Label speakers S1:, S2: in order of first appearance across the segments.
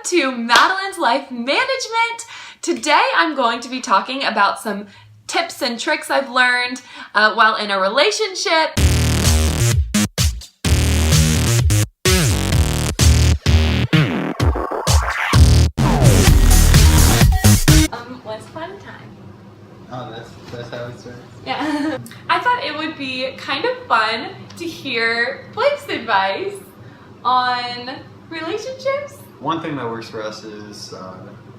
S1: to Madeline's Life Management. Today I'm going to be talking about some tips and tricks I've learned while in a relationship. What's fun time?
S2: Oh, that's how it starts?
S1: Yeah. I thought it would be kind of fun to hear Blake's advice on relationships.
S2: One thing that works for us is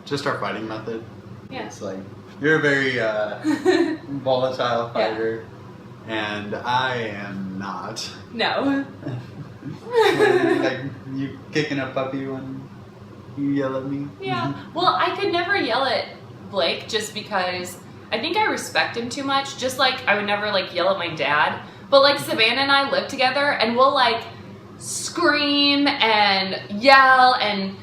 S2: just our fighting method.
S1: Yeah.
S2: It's like, you're a very volatile fighter, and I am not.
S1: No.
S2: Like, you kicking a puppy when you yell at me?
S1: Yeah. Well, I could never yell at Blake just because I think I respect him too much. Just like I would never like yell at my dad. But like Savannah and I live together and we'll like scream and yell and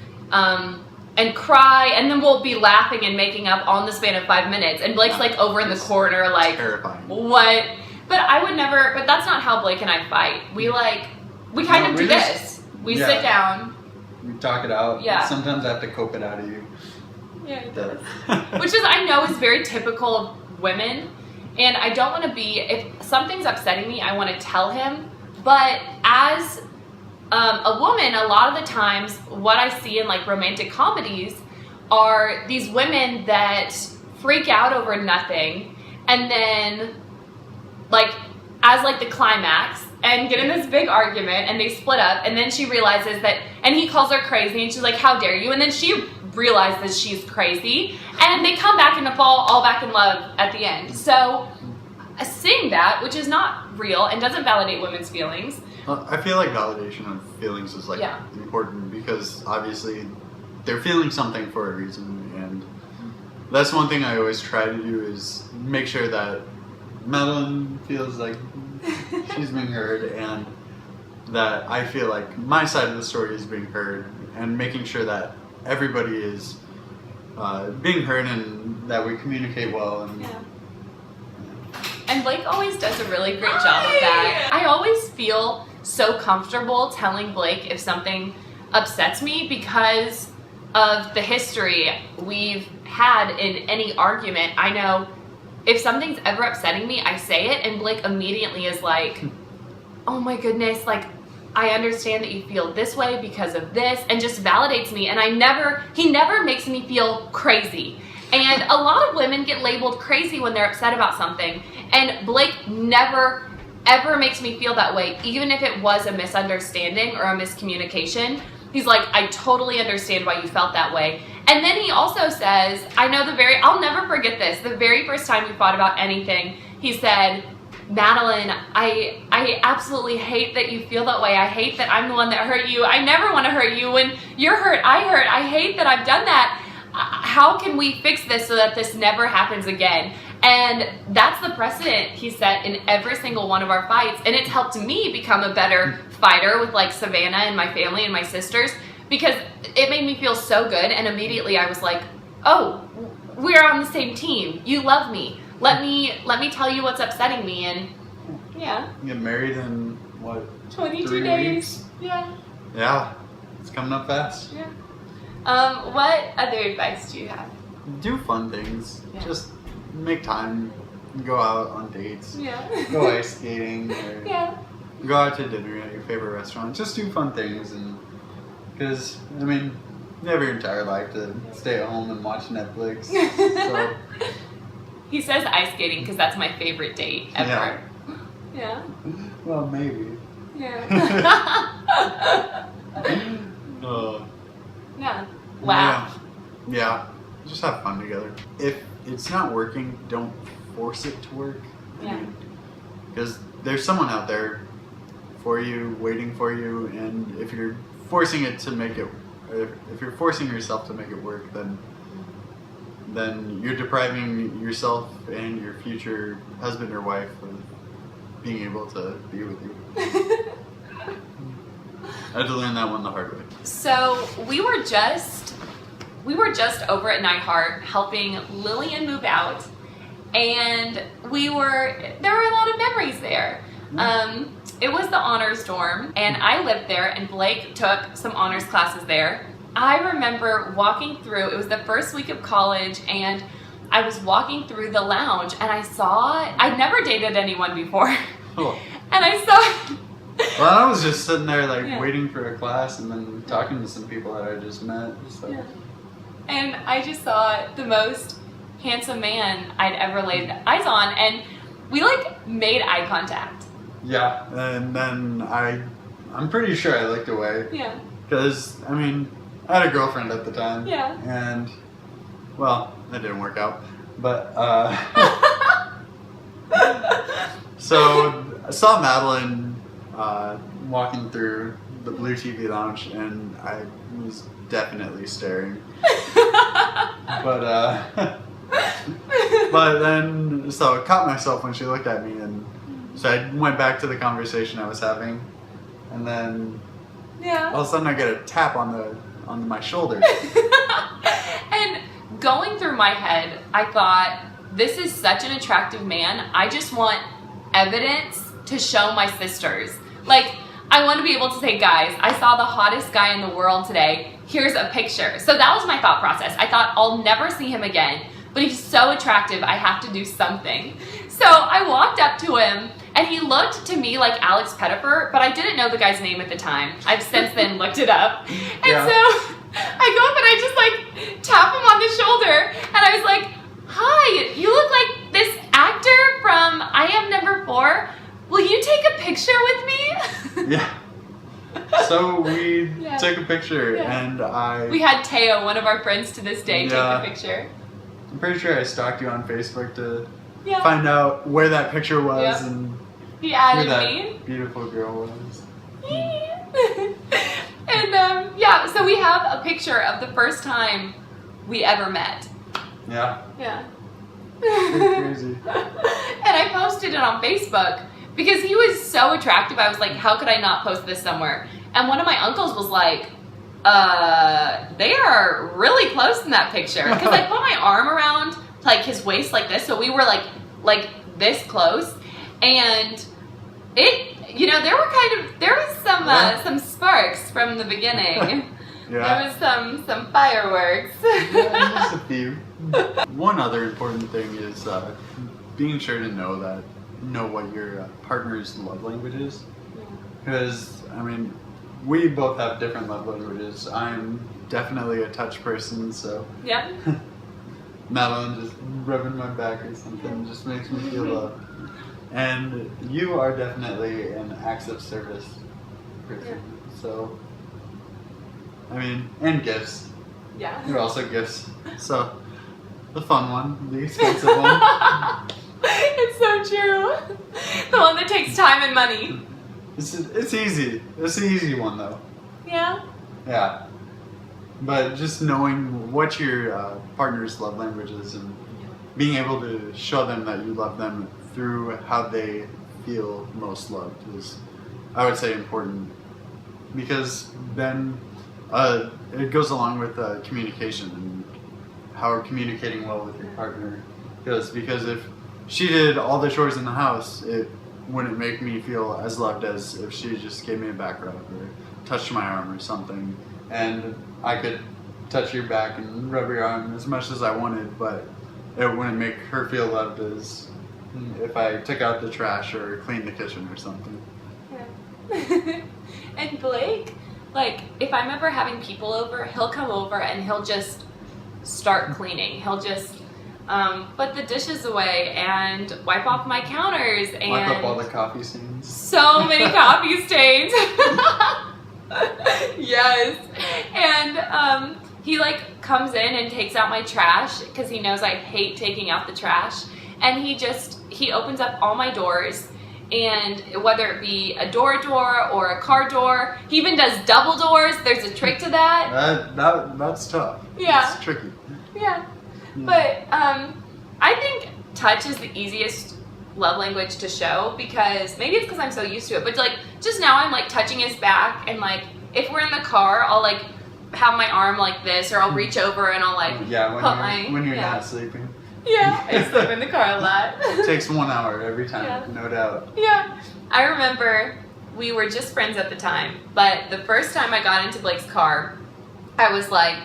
S1: cry, and then we'll be laughing and making up on the span of 5 minutes. And Blake's like over in the corner like,
S2: terrifying.
S1: What? But I would never, but that's not how Blake and I fight. We kind of do this. We sit down.
S2: We talk it out.
S1: Yeah.
S2: Sometimes I have to cope it out of you.
S1: Yeah, it does. Which is, I know, is very typical of women. And I don't want to be, if something's upsetting me, I want to tell him. But as a woman, a lot of the times, what I see in like romantic comedies are these women that freak out over nothing, and then like as like the climax, and get in this big argument, and they split up, and then she realizes that, and he calls her crazy, and she's like, "How dare you?" And then she realizes she's crazy, and they come back and fall all back in love at the end. So seeing that, which is not real and doesn't validate women's feelings.
S2: I feel like validation of feelings is like important, because obviously they're feeling something for a reason, and that's one thing I always try to do, is make sure that Madeline feels like she's being heard, and that I feel like my side of the story is being heard, and making sure that everybody is being heard and that we communicate well. And
S1: And Blake always does a really great job of that. I always feel so comfortable telling Blake if something upsets me because of the history we've had in any argument. I know if something's ever upsetting me, I say it, and Blake immediately is like, "Oh my goodness, like, I understand that you feel this way because of this," and just validates me. And he never makes me feel crazy. And a lot of women get labeled crazy when they're upset about something. And Blake never, ever makes me feel that way, even if it was a misunderstanding or a miscommunication. He's like, "I totally understand why you felt that way." And then he also says, I'll never forget this, the very first time we fought about anything, he said, "Madeline, I absolutely hate that you feel that way. I hate that I'm the one that hurt you. I never want to hurt you. When you're hurt, I hurt. I hate that I've done that. How can we fix this so that this never happens again?" And that's the precedent he set in every single one of our fights. And it's helped me become a better fighter with like Savannah and my family and my sisters, because it made me feel so good. And immediately I was like, "Oh, we're on the same team. You love me. Let me tell you what's upsetting me." And yeah.
S2: Get married in what?
S1: 22
S2: 3
S1: days.
S2: weeks?
S1: Yeah.
S2: Yeah. It's coming up fast.
S1: Yeah. What other advice do you have?
S2: Do fun things.
S1: Yeah.
S2: Just make time. Go out on dates.
S1: Yeah.
S2: Go ice skating. Or
S1: Yeah.
S2: go out to dinner at your favorite restaurant. Just do fun things, and because I mean, you have your entire life to stay at home and watch Netflix. So.
S1: He says ice skating because that's my favorite date ever. Yeah.
S2: Well, maybe.
S1: Yeah.
S2: Yeah.
S1: Yeah. Wow.
S2: Yeah. Just have fun together. If it's not working, don't force it to work.
S1: Yeah.
S2: Because there's someone out there for you, waiting for you, and if you're forcing it to make it, if you're forcing yourself to make it work, then you're depriving yourself and your future husband or wife of being able to be with you. I had to learn that one the hard way.
S1: So we were just over at Nightheart helping Lillian move out, and there were a lot of memories there. It was the honors dorm, and I lived there, and Blake took some honors classes there. I remember walking through, it was the first week of college, and I was walking through the lounge, and I'd never dated anyone before.
S2: Oh.
S1: And I saw...
S2: Well, I was just sitting there like
S1: Yeah.
S2: waiting for a class and then talking to some people that I just met. So.
S1: Yeah. And I just saw the most handsome man I'd ever laid eyes on, and we like made eye contact.
S2: Yeah, and then I'm pretty sure I looked away.
S1: Yeah.
S2: Because, I mean, I had a girlfriend at the time.
S1: Yeah.
S2: And, well, that didn't work out. But, so I saw Madeline walking through the Blue TV lounge, and I was definitely staring. But then, so I caught myself when she looked at me, and so I went back to the conversation I was having, and then
S1: Yeah.
S2: all of a sudden I get a tap on my shoulder.
S1: And going through my head, I thought, this is such an attractive man. I just want evidence to show my sisters. Like, I want to be able to say, guys, I saw the hottest guy in the world today. Here's a picture. So that was my thought process. I thought, I'll never see him again, but he's so attractive, I have to do something. So I walked up to him, and he looked to me like Alex Pettyfer, but I didn't know the guy's name at the time. I've since then looked it up. And
S2: Yeah.
S1: so I go up and I just like tap him on the shoulder, and I was like, hi, you look like this actor from I Am Number 4. Will you take a picture with me?
S2: Yeah. So we
S1: Yeah.
S2: took a picture,
S1: Yeah.
S2: and
S1: We had Teo, one of our friends to this day,
S2: Yeah.
S1: take the picture.
S2: I'm pretty sure I stalked you on Facebook to
S1: Yeah.
S2: find out where that picture was
S1: Yeah.
S2: and
S1: He
S2: who
S1: added
S2: that
S1: me.
S2: beautiful girl was.
S1: And yeah, so we have a picture of the first time we ever met.
S2: Yeah.
S1: Yeah.
S2: Crazy.
S1: And I posted it on Facebook because he was so attractive. I was like, how could I not post this somewhere? And one of my uncles was like, they are really close in that picture. Because I put my arm around like his waist like this, so we were like this close. And it, you know, there was some sparks from the beginning.
S2: Yeah.
S1: There was some fireworks.
S2: Yeah, just a few. One other important thing is being sure to know what your partner's love language is. Because, I mean, we both have different love languages. I'm definitely a touch person, so
S1: Yeah.
S2: Madeline just rubbing my back or something just makes me feel loved. And you are definitely an acts of service person.
S1: Yeah.
S2: So, I mean, and gifts.
S1: Yeah.
S2: You're also gifts. So, the fun one, the expensive one.
S1: It's so true. The one that takes time and money.
S2: It's easy. It's the easy one though.
S1: Yeah.
S2: Yeah. But just knowing what your partner's love language is and being able to show them that you love them through how they feel most loved is, I would say, important. Because then it goes along with communication and how we're communicating well with your partner. Because if she did all the chores in the house, it wouldn't make me feel as loved as if she just gave me a back rub or touched my arm or something. And I could touch your back and rub your arm as much as I wanted, but it wouldn't make her feel loved as if I took out the trash or cleaned the kitchen or something.
S1: Yeah. And Blake, like, if I'm ever having people over, he'll come over and he'll just start cleaning. He'll just put the dishes away and wipe off my counters and
S2: Wipe up all the coffee stains.
S1: so many coffee stains. Yes. And he like comes in and takes out my trash because he knows I hate taking out the trash. And he opens up all my doors, and whether it be a door or a car door, he even does double doors. There's a trick to that.
S2: That's tough.
S1: Yeah.
S2: It's tricky.
S1: Yeah. But I think touch is the easiest love language to show, because maybe it's because I'm so used to it, but like just now I'm like touching his back, and like if we're in the car, I'll like have my arm like this, or I'll reach over and I'll like
S2: when you're not sleeping.
S1: Yeah, I sleep in the car a lot.
S2: It takes 1 hour every time,
S1: Yeah.
S2: no doubt.
S1: Yeah. I remember we were just friends at the time, but the first time I got into Blake's car, I was like,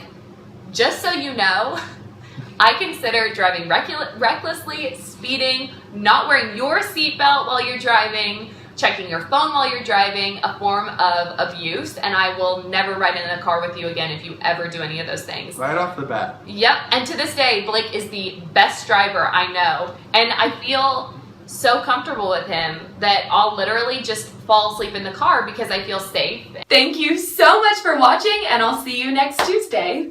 S1: just so you know, I consider driving recklessly, speeding, not wearing your seatbelt while you're driving, checking your phone while you're driving, a form of abuse, and I will never ride in a car with you again if you ever do any of those things.
S2: Right off the bat.
S1: Yep, and to this day, Blake is the best driver I know, and I feel so comfortable with him that I'll literally just fall asleep in the car because I feel safe. Thank you so much for watching, and I'll see you next Tuesday.